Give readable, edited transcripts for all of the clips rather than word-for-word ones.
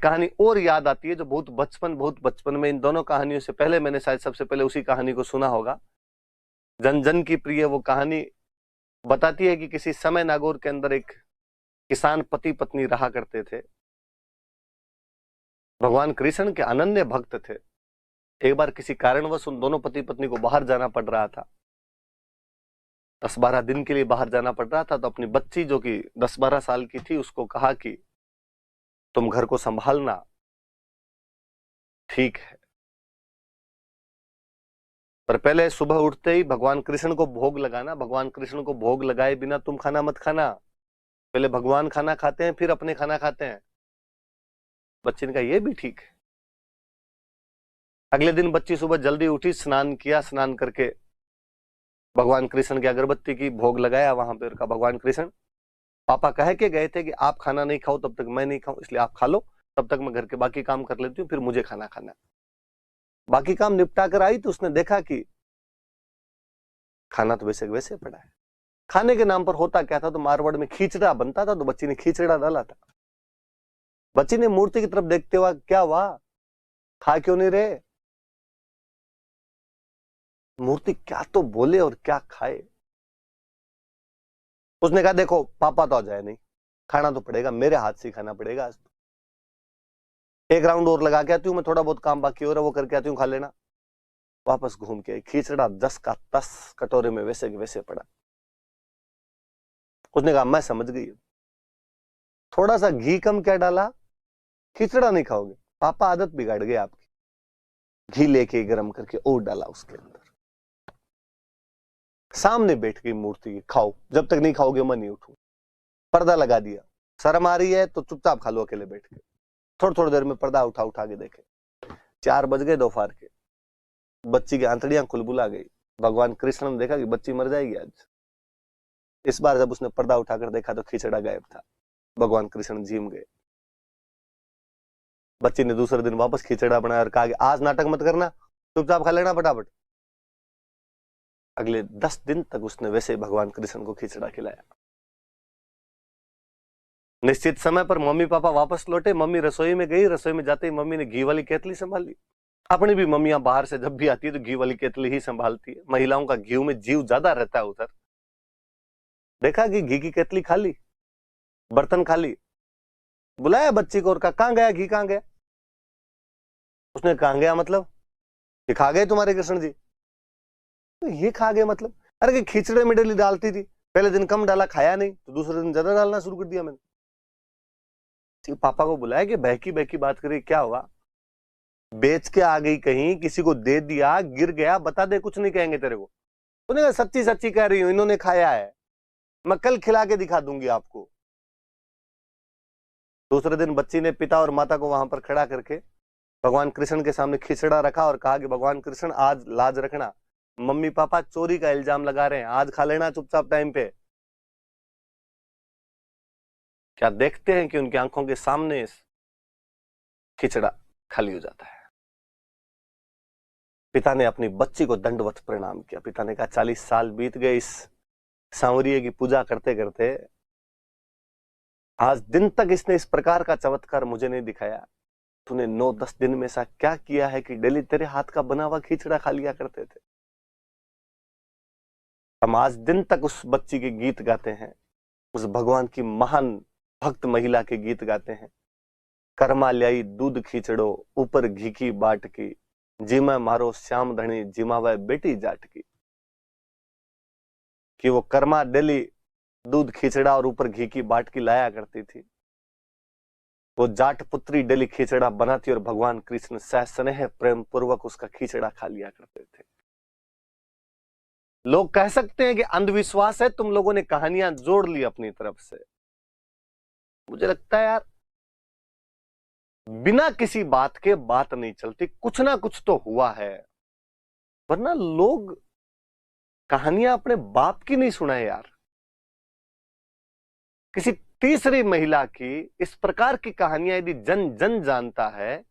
कहानी और याद आती है जो बहुत बचपन में इन दोनों कहानियों से पहले मैंने शायद सबसे पहले उसी कहानी को सुना होगा। जन जन की प्रिय वो कहानी बताती है कि किसी समय नागौर के अंदर एक किसान पति पत्नी रहा करते थे। भगवान कृष्ण के अनन्य भक्त थे। एक बार किसी कारणवश उन दोनों पति पत्नी को बाहर जाना पड़ रहा था। 10-12 दिन के लिए बाहर जाना पड़ रहा था। तो अपनी बच्ची जो कि 10-12 साल की थी उसको कहा कि तुम घर को संभालना, ठीक है। पर पहले सुबह उठते ही भगवान कृष्ण को भोग लगाना, भगवान कृष्ण को भोग लगाए बिना तुम खाना मत खाना। पहले भगवान खाना खाते हैं फिर अपने खाना खाते हैं। बच्ची ने कहा ये भी ठीक है। अगले दिन बच्ची सुबह जल्दी उठी, स्नान किया, स्नान करके भगवान कृष्ण की अगरबत्ती की भोग लगाया वहां पर। कहा भगवान कृष्ण, पापा कह के गए थे कि आप खाना नहीं खाओ तब तक मैं नहीं खाऊं, इसलिए आप खा लो, तब तक मैं घर के बाकी काम कर लेती हूँ, फिर मुझे खाना खाना। बाकी काम निपटा कर आई तो उसने देखा कि खाना तो वैसे वैसे पड़ा है। खाने के नाम पर होता क्या था, तो मारवाड़ में खींचड़ा बनता था, तो बच्ची ने खींचड़ा डाला था। बच्ची ने मूर्ति की तरफ देखते हुआ, क्या हुआ, खा क्यों नहीं रहे? मूर्ति क्या तो बोले और क्या खाए। उसने कहा देखो पापा तो आ जाए नहीं, खाना तो पड़ेगा, मेरे हाथ से खाना पड़ेगा आज तो। एक राउंड और लगा के आती हूँ मैं, थोड़ा बहुत काम बाकी हो रहा है वो करके आती हूँ, खा लेना। वापस घूम के खींचड़ा 10 का 10 कटोरे में वैसे के वैसे पड़ा। उसने कहा मैं समझ गई, थोड़ा सा घी कम क्या डाला, खींचड़ा नहीं खाओगे। पापा आदत बिगाड़ गई आपकी। घी लेके गरम करके और डाला उसके अंदर। सामने बैठ गई मूर्ति की, खाओ, जब तक नहीं खाओगे मैं नहीं उठूं। पर्दा लगा दिया, शर्म आ रही है तो चुपचाप खा लो अकेले बैठ के। थोड़ी थोड़ी देर में पर्दा उठा उठा के देखे, 4 बज गए दोपहर के। बच्ची की आंतड़ियां खुलबुला गई। भगवान कृष्ण ने देखा कि बच्ची मर जाएगी आज। इस बार जब उसने पर्दा उठाकर देखा तो खिचड़ा गायब था। भगवान कृष्ण झीम गए। बच्ची ने दूसरे दिन वापस खिचड़ा बनाया और कहा कि आज नाटक मत करना, चुपचाप खा लेना फटाफट। अगले 10 दिन तक उसने वैसे भगवान कृष्ण को खिचड़ा खिलाया। निश्चित समय पर मम्मी पापा वापस लौटे। मम्मी रसोई में गई, रसोई में जाते ही मम्मी ने घी वाली केतली संभाल ली। अपनी भी मम्मियां बाहर से जब भी आती है तो घी वाली केतली ही संभालती है। महिलाओं का घी में जीव ज्यादा रहता है उधर। देखा कि घी की केतली खाली, बर्तन खाली। बुलाया बच्ची को और कहा कहां गया घी, कहां गया? उसने कहां गया मतलब, ये खा गए तुम्हारे कृष्ण जी? तो ये खा गए मतलब, अरे कि खिचड़े में डेली डालती थी, पहले दिन कम डाला, खाया नहीं, तो दूसरे दिन ज्यादा डालना शुरू कर दिया मैंने। पापा को बुलाया कि बहकी बहकी बात करी, क्या हुआ? बेच के आ गई कहीं, किसी को दे दिया, गिर गया, बता दे, कुछ नहीं कहेंगे तेरे को। उन्होंने कहा सच्ची सच्ची कह रही हूं, इन्होंने खाया है, मैं कल खिला के दिखा दूंगी आपको। दूसरे दिन बच्ची ने पिता और माता को वहां पर खड़ा करके भगवान कृष्ण के सामने खिचड़ा रखा और कहा कि भगवान कृष्ण आज लाज रखना, मम्मी पापा चोरी का इल्जाम लगा रहे हैं, आज खा लेना चुपचाप टाइम पे। क्या देखते हैं कि उनकी आंखों के सामने खिचड़ा खाली हो जाता है। पिता ने अपनी बच्ची को दंडवत प्रणाम किया। पिता ने कहा 40 साल बीत गए इस सांवरिये की पूजा करते करते, आज दिन तक इसने इस प्रकार का चमत्कार मुझे नहीं दिखाया। तूने 9-10 दिन में ऐसा क्या किया है कि डेली तेरे हाथ का बना हुआ खिचड़ा खा लिया करते थे। हम आज दिन तक उस बच्ची के गीत गाते हैं, उस भगवान की महान भक्त महिला के गीत गाते हैं। कर्मा ल्याई दूध खींचड़ो, ऊपर घी की बाट की, जिमा मारो श्याम धनी, जिमावे बेटी जाट की। कि वो कर्मा डेली दूध खींचड़ा और ऊपर घी की बाट की लाया करती थी। वो जाट पुत्री डेली खींचड़ा बनाती और भगवान कृष्ण सस्नेह प्रेम पूर्वक उसका खींचड़ा खा लिया करते थे। लोग कह सकते हैं कि अंधविश्वास है, तुम लोगों ने कहानियां जोड़ ली अपनी तरफ से। मुझे लगता है यार, बिना किसी बात के बात नहीं चलती, कुछ ना कुछ तो हुआ है। वरना लोग कहानियां अपने बाप की नहीं सुनाए यार। किसी तीसरी महिला की इस प्रकार की कहानियां यदि जन जन जानता है।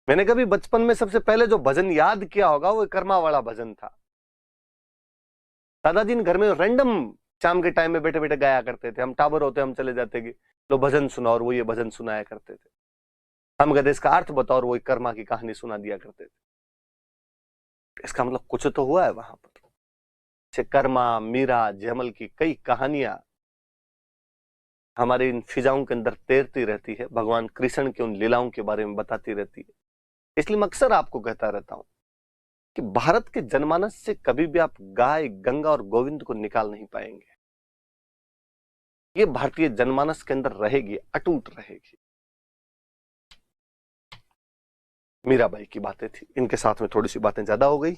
मैंने कभी बचपन में सबसे पहले जो भजन याद किया होगा वो कर्मा वाला भजन था। दादाजी ने घर में रैंडम शाम के टाइम में बैठे बैठे गाया करते थे। हम टावर होते हम चले जाते कि लो भजन सुनाओ, और वो ये भजन सुनाया करते थे। हम कहते इसका अर्थ बताओ, और वो एक कर्मा की कहानी सुना दिया करते थे। इसका मतलब कुछ तो हुआ है वहां पर। जैसे कर्मा, मीरा, जयमल की कई कहानियां हमारे इन फिजाओं के अंदर तैरती रहती है, भगवान कृष्ण की उन लीलाओं के बारे में बताती रहती है। इसलिए मैं अक्सर आपको कहता रहता हूं कि भारत के जनमानस से कभी भी आप गाय, गंगा और गोविंद को निकाल नहीं पाएंगे। ये भारतीय जनमानस के अंदर रहेगी, अटूट रहेगी। मीराबाई की बातें थी, इनके साथ में थोड़ी सी बातें ज्यादा हो गई।